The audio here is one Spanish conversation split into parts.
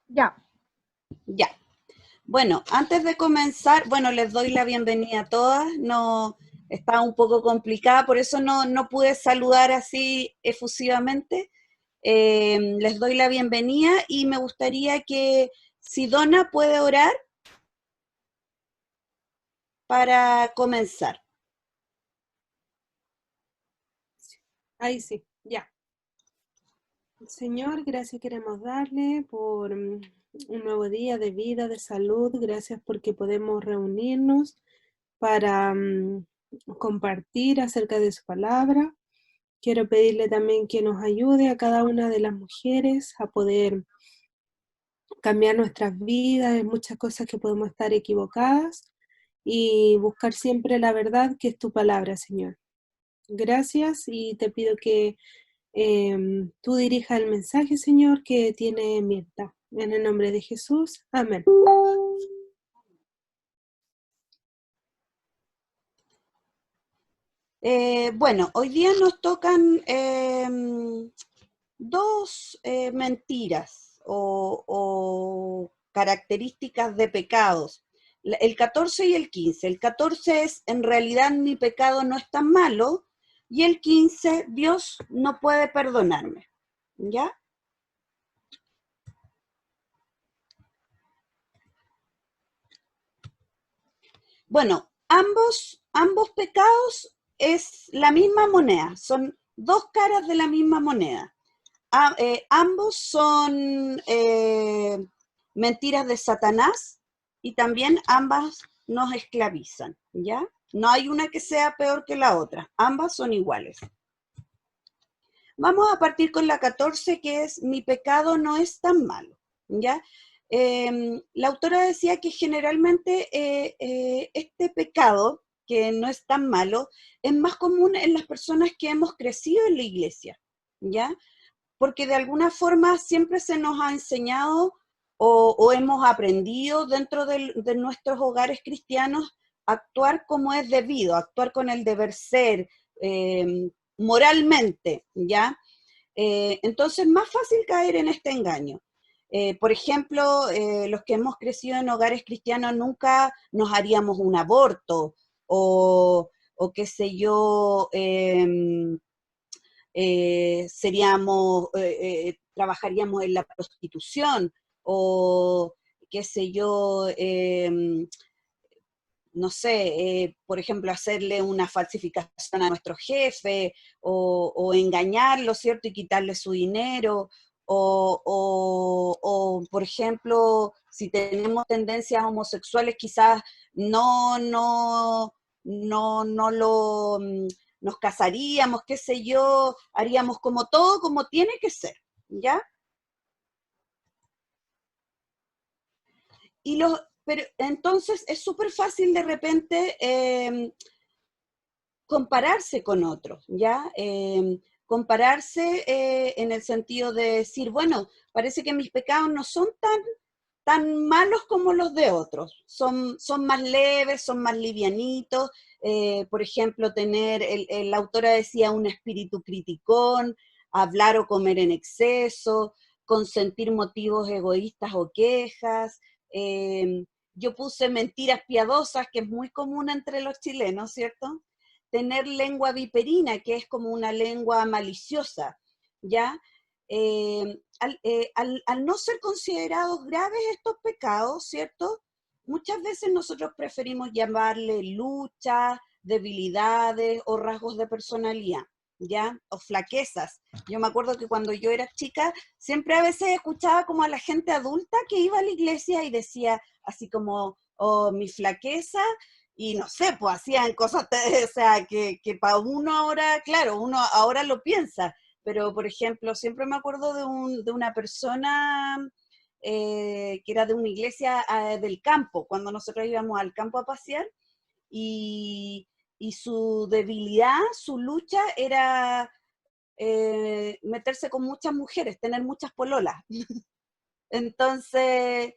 Ya. Ya. Bueno, antes de comenzar, bueno, les doy la bienvenida a todas. No, está un poco complicada, por eso no pude saludar así efusivamente. Les doy la bienvenida y me gustaría que si Donna puede orar para comenzar. Ahí sí, ya. Señor, gracias queremos darle por un nuevo día de vida, de salud. Gracias porque podemos reunirnos para compartir acerca de su palabra. Quiero pedirle también que nos ayude a cada una de las mujeres a poder cambiar nuestras vidas en muchas cosas que podemos estar equivocadas y buscar siempre la verdad que es tu palabra, Señor. Gracias y te pido que tú dirijas el mensaje, Señor, que tiene Mirta. En el nombre de Jesús. Amén. Bueno, hoy día nos tocan dos mentiras o características de pecados. El 14 y el 15. El 14 es, en realidad mi pecado no es tan malo, y el 15, Dios no puede perdonarme. ¿Ya? Bueno, ambos pecados es la misma moneda, son dos caras de la misma moneda. Ambos son mentiras de Satanás y también ambas nos esclavizan, ¿ya? No hay una que sea peor que la otra, ambas son iguales. Vamos a partir con la 14, que es mi pecado no es tan malo, ¿ya? La autora decía que generalmente este pecado, que no es tan malo, es más común en las personas que hemos crecido en la iglesia, ¿ya? Porque de alguna forma siempre se nos ha enseñado o hemos aprendido dentro de nuestros hogares cristianos actuar como es debido, actuar con el deber ser, moralmente, ¿ya? Entonces es más fácil caer en este engaño. Por ejemplo, los que hemos crecido en hogares cristianos nunca nos haríamos un aborto o qué sé yo, trabajaríamos en la prostitución o qué sé yo, no sé, por ejemplo, hacerle una falsificación a nuestro jefe o engañarlo, ¿cierto? Y quitarle su dinero. Por ejemplo, si tenemos tendencias homosexuales, quizás no, no, no lo, nos casaríamos, qué sé yo, haríamos como todo como tiene que ser, ¿ya? Pero entonces es súper fácil de repente compararse con otros, ¿ya? Compararse en el sentido de decir, bueno, parece que mis pecados no son tan malos como los de otros, son más leves, son más livianitos, por ejemplo, la autora decía un espíritu criticón, hablar o comer en exceso, consentir motivos egoístas o quejas, yo puse mentiras piadosas, que es muy común entre los chilenos, ¿cierto? Tener lengua viperina, que es como una lengua maliciosa, ¿ya? Al no ser considerados graves estos pecados, ¿cierto? Muchas veces nosotros preferimos llamarle lucha, debilidades o rasgos de personalidad, ¿ya? O flaquezas. Yo me acuerdo que cuando yo era chica, siempre a veces escuchaba como a la gente adulta que iba a la iglesia y decía así como, oh, mi flaqueza, y no sé, pues hacían cosas, o sea, que para uno ahora, claro, uno ahora lo piensa, pero por ejemplo, siempre me acuerdo de una persona que era de una iglesia del campo, cuando nosotros íbamos al campo a pasear, y, y su debilidad, su lucha era meterse con muchas mujeres, tener muchas pololas. Entonces,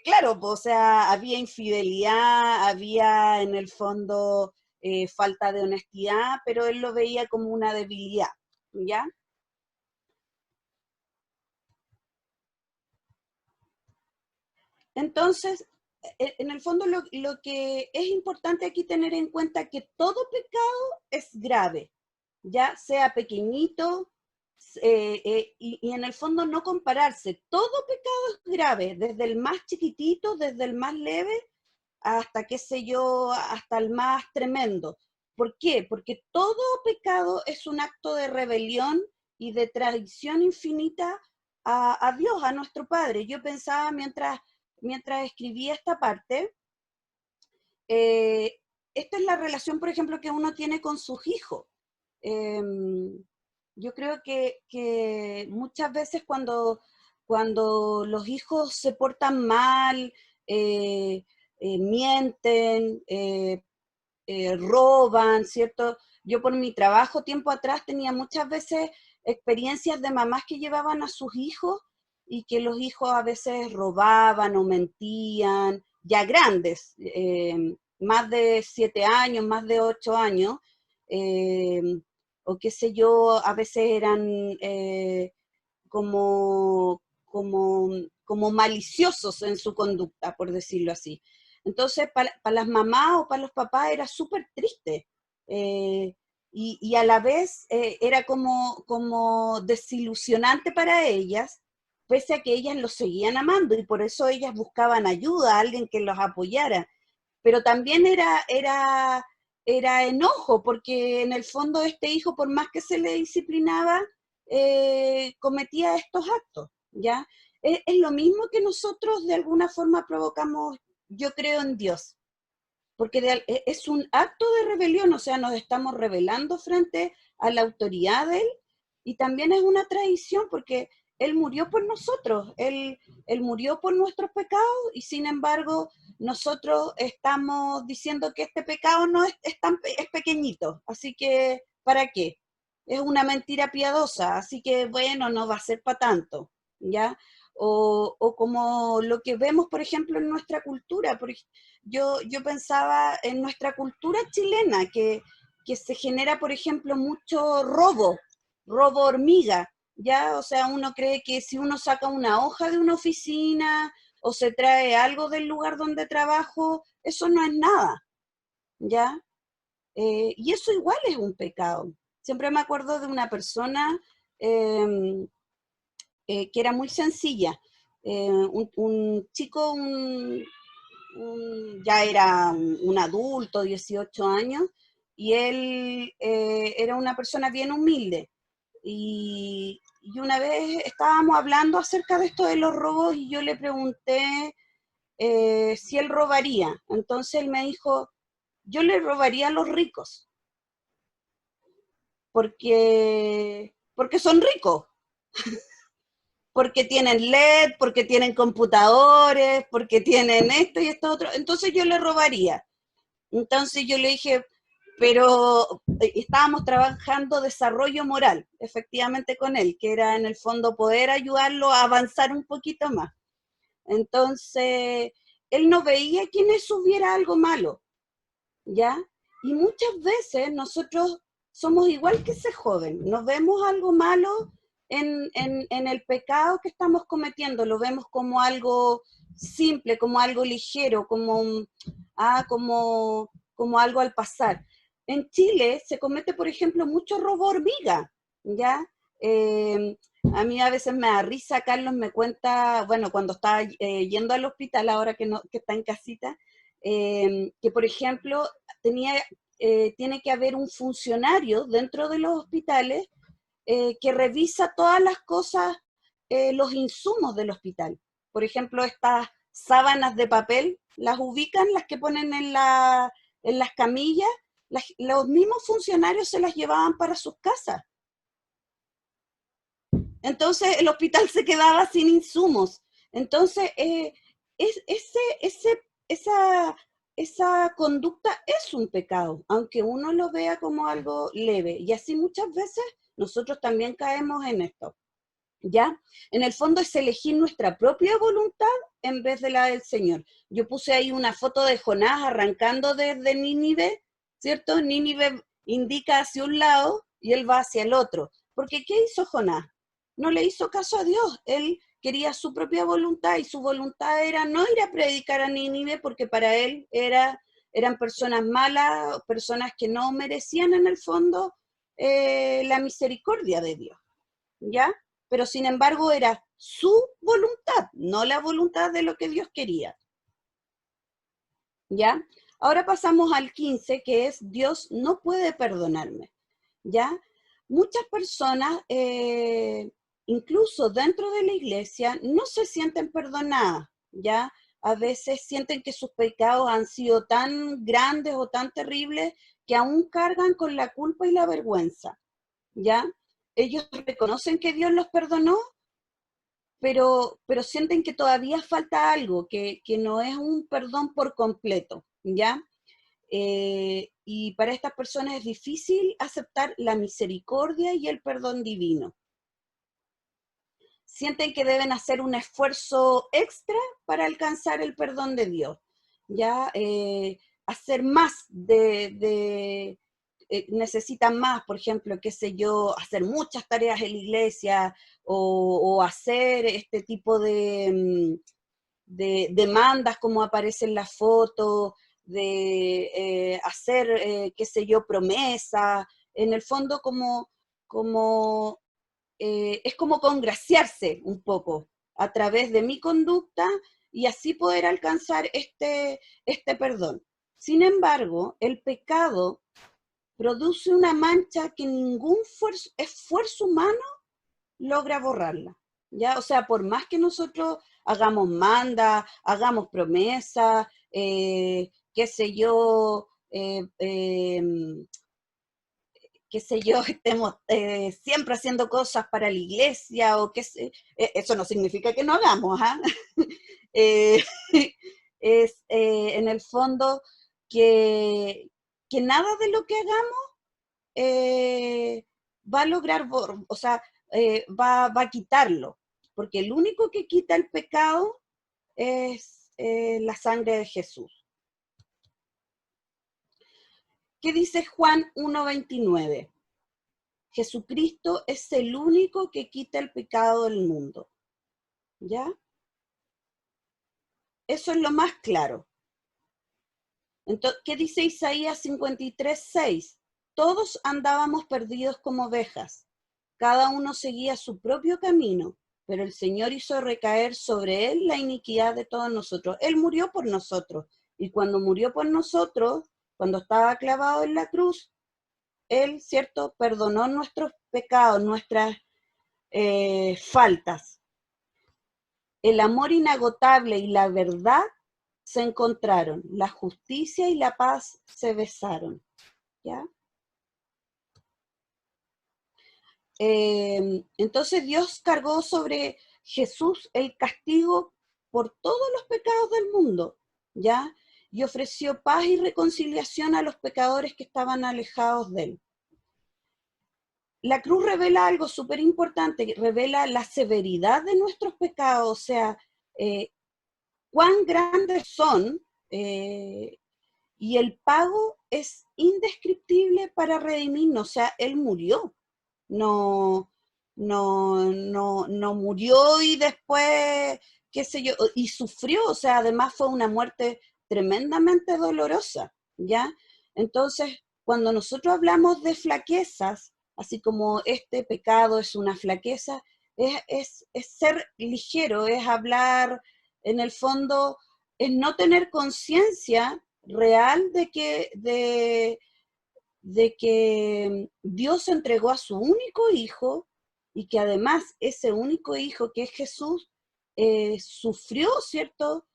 claro, pues, o sea, había infidelidad, había en el fondo falta de honestidad, pero él lo veía como una debilidad, ¿ya? Entonces, en el fondo lo que es importante aquí tener en cuenta que todo pecado es grave, ya sea pequeñito, y en el fondo no compararse. Todo pecado es grave, desde el más chiquitito, desde el más leve, hasta, qué sé yo, hasta el más tremendo. ¿Por qué? Porque todo pecado es un acto de rebelión y de traición infinita a Dios, a nuestro Padre. Yo pensaba mientras escribía esta parte, eh, esta es la relación, por ejemplo, que uno tiene con sus hijos. Eh, yo creo que muchas veces cuando los hijos se portan mal, eh, mienten, roban, ¿cierto? Yo por mi trabajo tiempo atrás tenía muchas veces experiencias de mamás que llevaban a sus hijos y que los hijos a veces robaban o mentían, ya grandes, más de 7 años, más de 8 años, eh, o qué sé yo, a veces eran como maliciosos en su conducta, por decirlo así. Entonces, para las mamás o para los papás era súper triste. eh, y a la vez era como desilusionante para ellas, pese a que ellas los seguían amando y por eso ellas buscaban ayuda, alguien que los apoyara. Pero también era enojo, porque en el fondo este hijo, por más que se le disciplinaba, cometía estos actos, ¿ya? Es lo mismo que nosotros de alguna forma provocamos, yo creo en Dios, porque es un acto de rebelión, o sea, nos estamos rebelando frente a la autoridad de Él, y también es una traición, porque Él murió por nosotros, Él murió por nuestros pecados, y sin embargo, nosotros estamos diciendo que este pecado no es pequeñito, así que, ¿para qué? Es una mentira piadosa, así que, bueno, no va a ser para tanto, ¿ya? O como lo que vemos, por ejemplo, en nuestra cultura, yo pensaba en nuestra cultura chilena, que se genera, por ejemplo, mucho robo hormiga, ¿ya? O sea, uno cree que si uno saca una hoja de una oficina o se trae algo del lugar donde trabajo, eso no es nada, ¿ya? Y eso igual es un pecado. Siempre me acuerdo de una persona eh, que era muy sencilla. Un chico, ya era un adulto, 18 años, y él era una persona bien humilde. Y una vez estábamos hablando acerca de esto de los robos y yo le pregunté si él robaría. Entonces él me dijo, yo le robaría a los ricos, porque son ricos, porque tienen LED, porque tienen computadores, porque tienen esto y esto otro. Entonces yo le robaría. Entonces yo le dije, pero estábamos trabajando desarrollo moral, efectivamente con él, que era en el fondo poder ayudarlo a avanzar un poquito más. Entonces, él no veía que en eso hubiera algo malo, ¿ya? Y muchas veces nosotros somos igual que ese joven, nos vemos algo malo en el pecado que estamos cometiendo, lo vemos como algo simple, como algo ligero, como algo al pasar. En Chile se comete, por ejemplo, mucho robo hormiga, ¿ya? Eh, a mí a veces me da risa, Carlos me cuenta, bueno, cuando estaba yendo al hospital, ahora que, no, que está en casita, que por ejemplo tiene que haber un funcionario dentro de los hospitales que revisa todas las cosas, los insumos del hospital. Por ejemplo, estas sábanas de papel, las ubican, las que ponen en las camillas, los mismos funcionarios se las llevaban para sus casas. Entonces el hospital se quedaba sin insumos. Entonces, es, esa, esa conducta es un pecado, aunque uno lo vea como algo leve. Y así muchas veces nosotros también caemos en esto. ¿Ya? En el fondo es elegir nuestra propia voluntad en vez de la del Señor. Yo puse ahí una foto de Jonás arrancando desde Nínive, ¿cierto? Nínive indica hacia un lado y él va hacia el otro. Porque ¿qué hizo Jonás? No le hizo caso a Dios. Él quería su propia voluntad y su voluntad era no ir a predicar a Nínive porque para él eran personas malas, personas que no merecían en el fondo la misericordia de Dios, ¿ya? Pero sin embargo era su voluntad, no la voluntad de lo que Dios quería, ¿ya? Ahora pasamos al 15, que es Dios no puede perdonarme, ¿ya? Muchas personas, incluso dentro de la iglesia, no se sienten perdonadas, ¿ya? A veces sienten que sus pecados han sido tan grandes o tan terribles que aún cargan con la culpa y la vergüenza, ¿ya? Ellos reconocen que Dios los perdonó, pero sienten que todavía falta algo, que no es un perdón por completo, ¿ya? Y para estas personas es difícil aceptar la misericordia y el perdón divino. Sienten que deben hacer un esfuerzo extra para alcanzar el perdón de Dios, ¿ya? Hacer más necesitan más, por ejemplo, qué sé yo, hacer muchas tareas en la iglesia o hacer este tipo de demandas como aparece en la foto, de hacer, qué sé yo, promesas, en el fondo es como congraciarse un poco a través de mi conducta y así poder alcanzar este perdón. Sin embargo, el pecado produce una mancha que ningún esfuerzo humano logra borrarla, ¿ya? O sea, por más que nosotros hagamos manda, hagamos promesas, qué sé yo, qué sé yo, estemos siempre haciendo cosas para la iglesia, o qué sé, eso no significa que no hagamos, ¿ah? Eh, es en el fondo que nada de lo que hagamos va a lograr, o sea, va a quitarlo, porque el único que quita el pecado es la sangre de Jesús. ¿Qué dice Juan 1:29? Jesucristo es el único que quita el pecado del mundo, ¿ya? Eso es lo más claro. Entonces, ¿qué dice Isaías 53:6? Todos andábamos perdidos como ovejas, cada uno seguía su propio camino, pero el Señor hizo recaer sobre él la iniquidad de todos nosotros. Él murió por nosotros, y cuando murió por nosotros, cuando estaba clavado en la cruz, Él, ¿cierto?, perdonó nuestros pecados, nuestras faltas. El amor inagotable y la verdad se encontraron, la justicia y la paz se besaron, ¿ya? Entonces Dios cargó sobre Jesús el castigo por todos los pecados del mundo, ¿ya? Y ofreció paz y reconciliación a los pecadores que estaban alejados de él. La cruz revela algo súper importante, revela la severidad de nuestros pecados, o sea, cuán grandes son, y el pago es indescriptible para redimirnos, o sea, Él murió, no, no murió y después, qué sé yo, y sufrió, o sea, además fue una muerte tremendamente dolorosa, ¿ya? Entonces, cuando nosotros hablamos de flaquezas, así como este pecado es una flaqueza, es ser ligero, es hablar, en el fondo, es no tener conciencia real de que Dios entregó a su único hijo y que además ese único hijo que es Jesús sufrió, ¿cierto?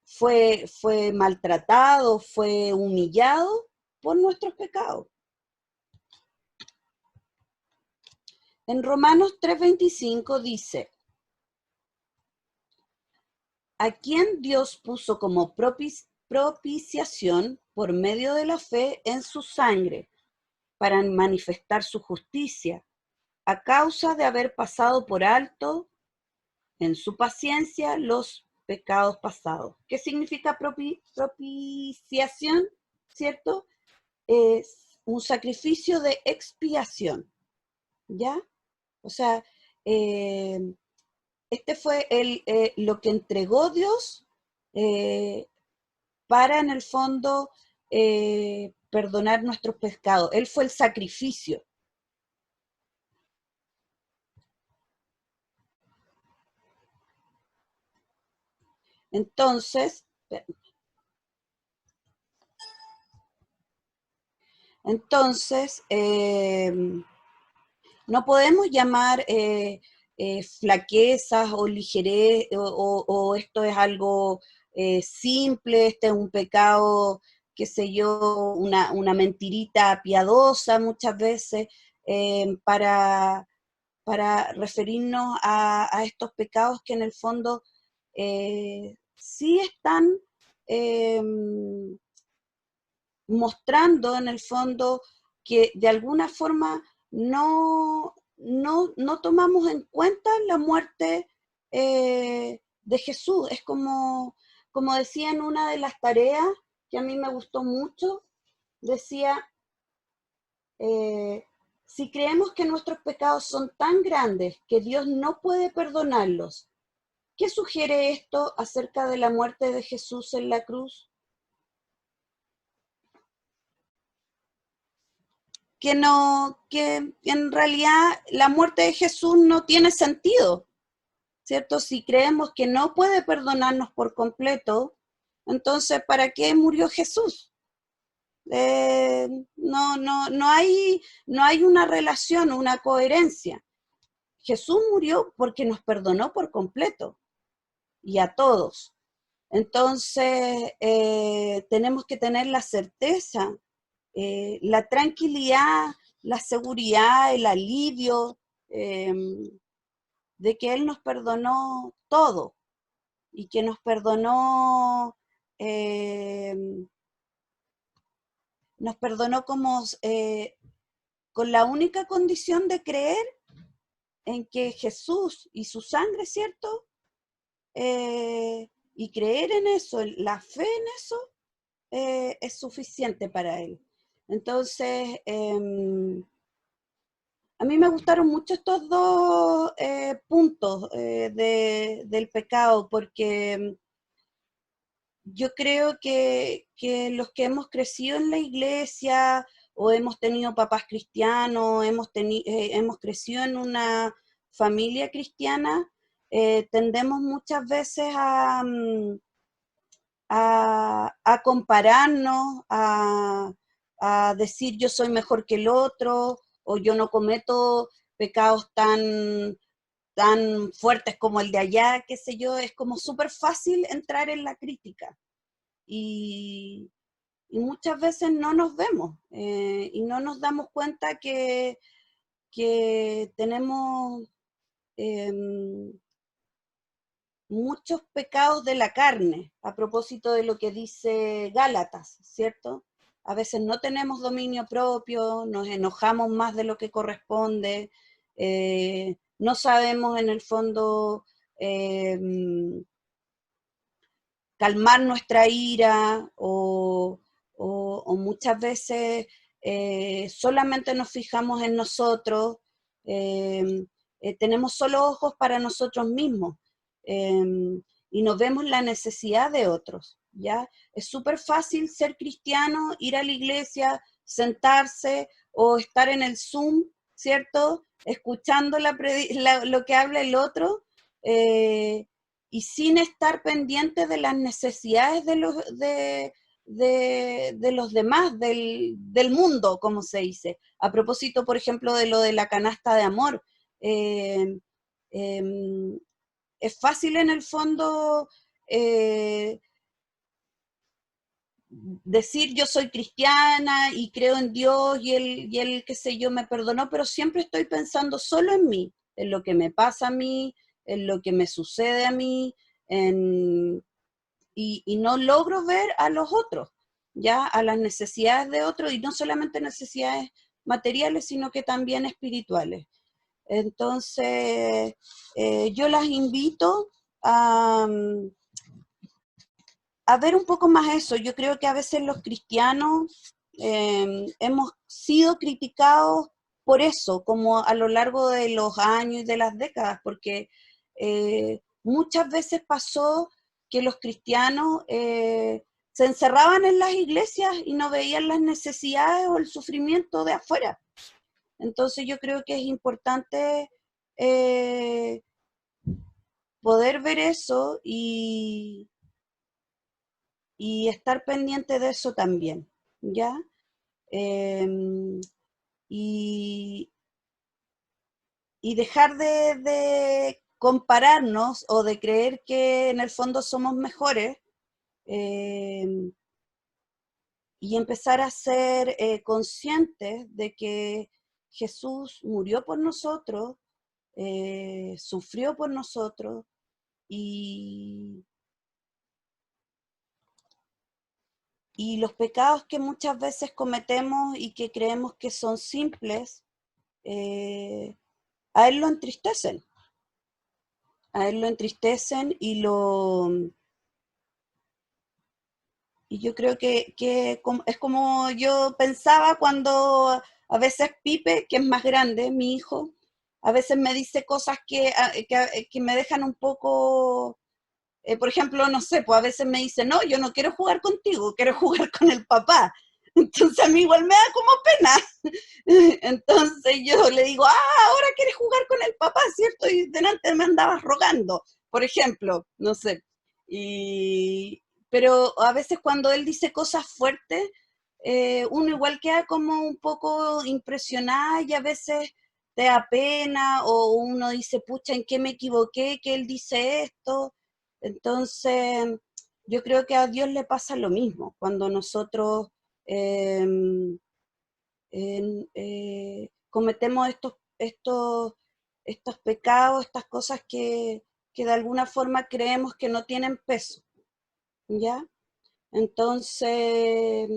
Fue maltratado, fue humillado por nuestros pecados. En Romanos 3:25 dice, a quien Dios puso como propiciación por medio de la fe en su sangre, para manifestar su justicia, a causa de haber pasado por alto en su paciencia los pecados pasados. ¿Qué significa propiciación? ¿Cierto? Es un sacrificio de expiación, ¿ya? O sea, este fue lo que entregó Dios para en el fondo perdonar nuestros pecados. Él fue el sacrificio. Entonces, no podemos llamar flaquezas o ligerez, o esto es algo simple, este es un pecado, qué sé yo, una mentirita piadosa muchas veces, para referirnos a estos pecados que en el fondo sí están mostrando en el fondo que de alguna forma no tomamos en cuenta la muerte de Jesús. Es como decía en una de las tareas que a mí me gustó mucho, decía, si creemos que nuestros pecados son tan grandes que Dios no puede perdonarlos, ¿qué sugiere esto acerca de la muerte de Jesús en la cruz? Que en realidad la muerte de Jesús no tiene sentido, ¿cierto? Si creemos que no puede perdonarnos por completo, entonces, ¿para qué murió Jesús? No hay una relación, una coherencia. Jesús murió porque nos perdonó por completo y a todos. Entonces, tenemos que tener la certeza, la tranquilidad, la seguridad, el alivio de que Él nos perdonó todo y que nos perdonó como con la única condición de creer en que Jesús y su sangre, ¿cierto? Y creer en eso, la fe en eso, es suficiente para Él. Entonces, a mí me gustaron mucho estos dos puntos del pecado, porque yo creo que los que hemos crecido en la iglesia o hemos tenido papás cristianos, hemos crecido en una familia cristiana, tendemos muchas veces a compararnos, a decir yo soy mejor que el otro, o yo no cometo pecados tan fuertes como el de allá, qué sé yo. Es como súper fácil entrar en la crítica. Y, y muchas veces no nos vemos y no nos damos cuenta que tenemos muchos pecados de la carne, a propósito de lo que dice Gálatas, ¿cierto? A veces no tenemos dominio propio, nos enojamos más de lo que corresponde, no sabemos en el fondo calmar nuestra ira o muchas veces solamente nos fijamos en nosotros, tenemos solo ojos para nosotros mismos y no vemos la necesidad de otros, ¿ya? Es súper fácil ser cristiano, ir a la iglesia, sentarse o estar en el Zoom, ¿cierto? Escuchando lo que habla el otro, y sin estar pendiente de las necesidades de los demás, del mundo, como se dice. A propósito, por ejemplo, de lo de la canasta de amor, eh, eh, es fácil en el fondo decir yo soy cristiana y creo en Dios y él, qué sé yo, me perdonó, pero siempre estoy pensando solo en mí, en lo que me pasa a mí, en lo que me sucede a mí, y no logro ver a los otros, ya a las necesidades de otros, y no solamente necesidades materiales, sino que también espirituales. Entonces, yo las invito a ver un poco más eso. Yo creo que a veces los cristianos hemos sido criticados por eso, como a lo largo de los años y de las décadas, porque muchas veces pasó que los cristianos se encerraban en las iglesias y no veían las necesidades o el sufrimiento de afuera. Entonces yo creo que es importante poder ver eso y estar pendiente de eso también, ¿ya? Y, y dejar de compararnos o de creer que en el fondo somos mejores y empezar a ser conscientes de que Jesús murió por nosotros, sufrió por nosotros y los pecados que muchas veces cometemos y que creemos que son simples, a Él lo entristecen. A Él lo entristecen y yo creo que es como yo pensaba cuando a veces Pipe, que es más grande, mi hijo, a veces me dice cosas que me dejan un poco, por ejemplo, no sé, pues a veces me dice, no, yo no quiero jugar contigo, quiero jugar con el papá. Entonces a mí igual me da como pena. Entonces yo le digo, ahora quieres jugar con el papá, ¿cierto? Y delante me andabas rogando, por ejemplo, no sé. Pero a veces cuando él dice cosas fuertes, uno igual queda como un poco impresionada y a veces te da pena o uno dice, pucha, ¿en qué me equivoqué? Que él dice esto. Entonces, yo creo que a Dios le pasa lo mismo cuando nosotros eh, cometemos estos pecados, estas cosas que de alguna forma creemos que no tienen peso, ¿ya? Entonces,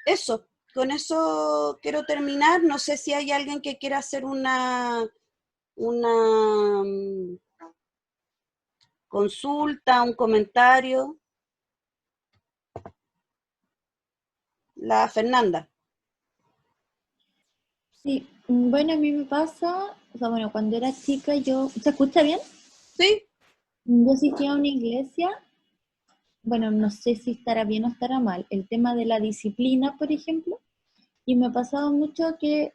eso, con eso quiero terminar. No sé si hay alguien que quiera hacer una consulta, un comentario. La Fernanda. Sí, bueno, a mí me pasa, o sea, bueno, cuando era chica yo, ¿se escucha bien? Sí. Yo asistía a una iglesia, bueno, no sé si estará bien o estará mal, el tema de la disciplina, por ejemplo, y me pasaba mucho que,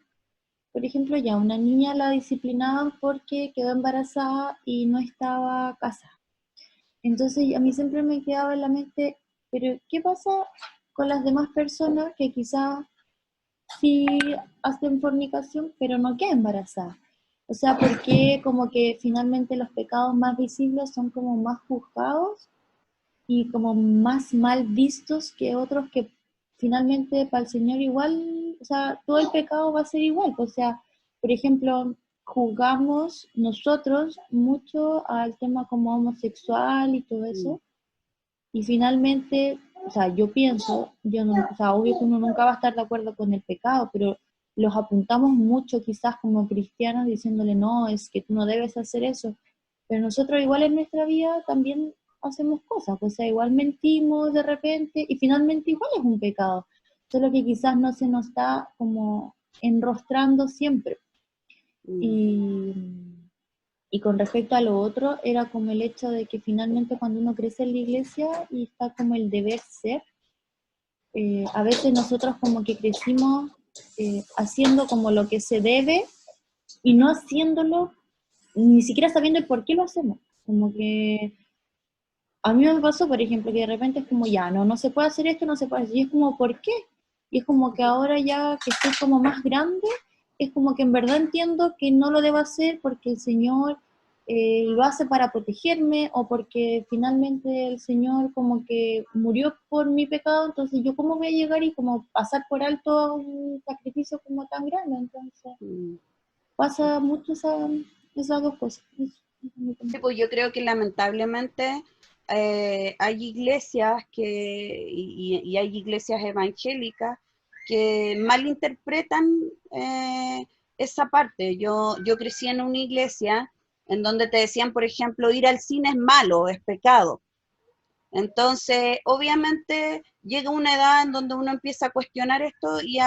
por ejemplo, ya una niña la disciplinaban porque quedó embarazada y no estaba casada. Entonces a mí siempre me quedaba en la mente, pero ¿qué pasa con las demás personas que quizás sí hacen fornicación, pero no queda embarazada? O sea, porque como que finalmente los pecados más visibles son como más juzgados y como más mal vistos que otros que finalmente para el Señor igual, o sea, todo el pecado va a ser igual. O sea, por ejemplo, juzgamos nosotros mucho al tema como homosexual y todo eso, y finalmente, o sea, yo pienso, yo no, o sea, obvio que uno nunca va a estar de acuerdo con el pecado, pero los apuntamos mucho quizás como cristianos diciéndole, no, es que tú no debes hacer eso, pero nosotros igual en nuestra vida también hacemos cosas, o sea, igual mentimos de repente y finalmente igual es un pecado, solo que quizás no se nos está como enrostrando siempre. Y y con respecto a lo otro, era como el hecho de que finalmente cuando uno crece en la iglesia y está como el deber ser, a veces nosotros como que crecimos haciendo como lo que se debe y no haciéndolo, ni siquiera sabiendo el por qué lo hacemos. Como que a mí me pasó, por ejemplo, que de repente es como, ya, no se puede hacer esto, no se puede hacer, y es como, ¿por qué? Y es como que ahora ya que estoy como más grande, es como que en verdad entiendo que no lo debo hacer porque el Señor lo hace para protegerme o porque finalmente el Señor como que murió por mi pecado, entonces yo cómo voy a llegar y como pasar por alto un sacrificio como tan grande. Entonces pasa mucho esas dos cosas. Sí, pues yo creo que lamentablemente hay iglesias y hay iglesias evangélicas que malinterpretan esa parte. Yo crecí en una iglesia en donde te decían, por ejemplo, ir al cine es malo, es pecado. Entonces, obviamente, llega una edad en donde uno empieza a cuestionar esto y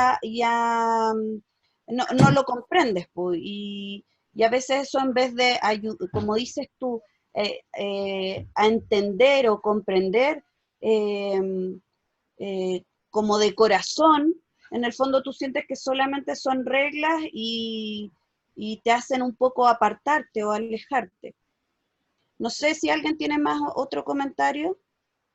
no lo comprendes, pues, y a veces eso en vez de, como dices tú, a entender o comprender, eh, como de corazón, en el fondo tú sientes que solamente son reglas y te hacen un poco apartarte o alejarte. No sé si alguien tiene más otro comentario.